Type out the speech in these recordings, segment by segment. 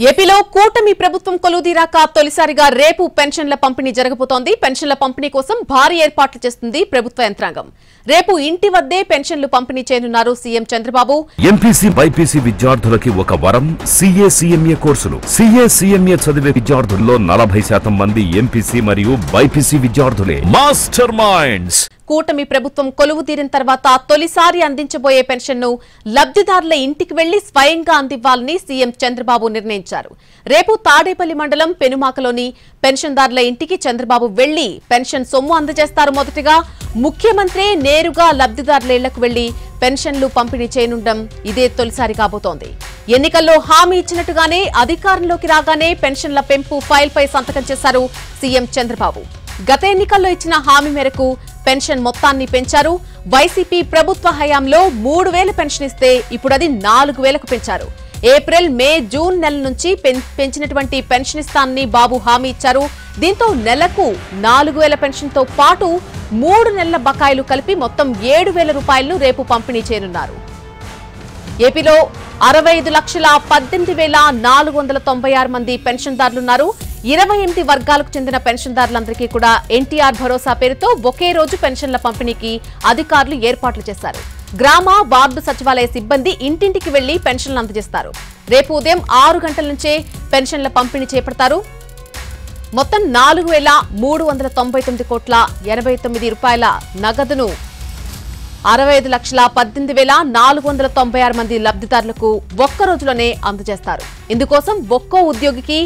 ఏపీలో కూటమి ప్రభుత్వం కొలువుదీరాక తొలిసారిగా రేపు పెన్షన్ల పంపిణీ జరగబోతోంది. పెన్షన్ల పంపిణీ కోసం భారీ ఏర్పాట్లు చేస్తుంది ప్రభుత్వ యంత్రాంగం. రేపు ఇంటి వద్దే పెన్షన్లు పంపిణీ చేయనున్నారు సీఎం చంద్రబాబు. ఎంపీసీ బైపీసీ విద్యార్థులకి ఒక వరం సీఏ సీఎంఏ కోర్సులు. సీఏ సీఎంఏ చదివే విద్యార్థుల్లో 40% మంది ఎంపీసీ మరియు బైపీసీ విద్యార్థులే. Master minds. కూటమి ప్రభుత్వం కొలువుదీరిన తర్వాత తొలిసారి అందించబోయే పెన్షన్ను లబ్ధిదారుల ఇంటికి వెళ్లి స్వయంగా అందివ్వాలని సీఎం చంద్రబాబు నిర్ణయించారు. రేపు తాడేపల్లి మండలం పెనుమాకలోని పెన్షన్దారుల ఇంటికి చంద్రబాబు వెళ్లి పెన్షన్ సొమ్ము అందజేస్తారు. మొదటగా ముఖ్యమంత్రి నేరుగా లబ్ధిదారుల ఇళ్లకు వెళ్లి పెన్షన్లు పంపిణీ చేయనుండడం ఇదే తొలిసారి కాబోతోంది. ఎన్నికల్లో హామీ ఇచ్చినట్టుగానే అధికారంలోకి రాగానే పెన్షన్ల పెంపు ఫైల్పై సంతకం చేశారు సీఎం చంద్రబాబు. గత ఎన్నికల్లో ఇచ్చిన హామీ మేరకు పెన్షన్ మొత్తాన్ని పెంచారు. వైసీపీ ప్రభుత్వ హయాంలో 3000 పెన్షన్ ఇస్తే ఇప్పుడు అది 4000కు పెంచారు. ఏప్రిల్, మే, జూన్ నెలల నుంచి పెంచినటువంటి పెన్షన్ ఇస్తానని బాబు హామీ ఇచ్చారు. దీంతో నెలకు 4000 పెన్షన్తో పాటు 3 నెలల బకాయిలు కలిపి మొత్తం 7000 రూపాయలను రేపు పంపిణీ చేయనున్నారు. ఏపీలో 65,18,496 మంది పెన్షన్దారులున్నారు. 28 వర్గాలకు చెందిన పెన్షన్దారులందరికీ కూడా ఎన్టీఆర్ భరోసా పేరుతో ఒకే రోజు పెన్షన్ల పంపిణీకి అధికారులు ఏర్పాట్లు చేశారు. గ్రామ, వార్డు సచివాలయ సిబ్బంది ఇంటింటికి వెళ్లి పెన్షన్లు అందజేస్తారు. రేపు ఉదయం 6 గంటల నుంచే పెన్షన్ల పంపిణీ చేపడతారు. మొత్తం 4,399 కోట్ల 89 రూపాయల నగదును 65,18,496 మంది లబ్ధిదారులకు ఒక్క రోజులోనే అందజేస్తారు. ఇందుకోసం ఒక్కో ఉద్యోగికి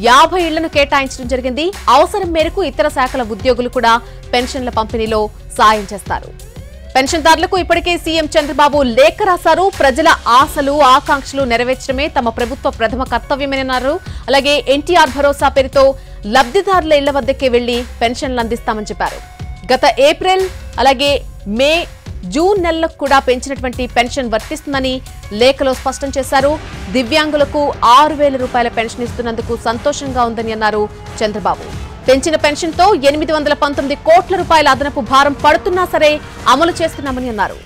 50 ఇళ్లను కేటాయించడం జరిగింది. అవసరం మేరకు ఇతర శాఖల ఉద్యోగులు కూడా పెన్షన్ల పంపిణీలో సాయం చేస్తారు. పెన్షన్దారులకు ఇప్పటికే సీఎం చంద్రబాబు లేఖ రాశారు. ప్రజల ఆశలు, ఆకాంక్షలు నెరవేర్చడమే తమ ప్రభుత్వ ప్రథమ కర్తవ్యమన్నారు. అలాగే ఎన్టీఆర్ భరోసా పేరుతో లబ్ధిదారుల ఇళ్ల వద్దకే వెళ్లి పెన్షన్లు అందిస్తామని చెప్పారు. గత ఏప్రిల్, అలాగే మే, జూన్ నెలలకు కూడా పెంచినటువంటి పెన్షన్ వర్తిస్తుందని లేఖలో స్పష్టం చేశారు. దివ్యాంగులకు 6000 రూపాయల పెన్షన్ ఇస్తున్నందుకు సంతోషంగా ఉందని అన్నారు చంద్రబాబు. పెంచిన పెన్షన్తో 819 కోట్ల రూపాయల అదనపు భారం పడుతున్నా సరే అమలు చేస్తున్నామని అన్నారు.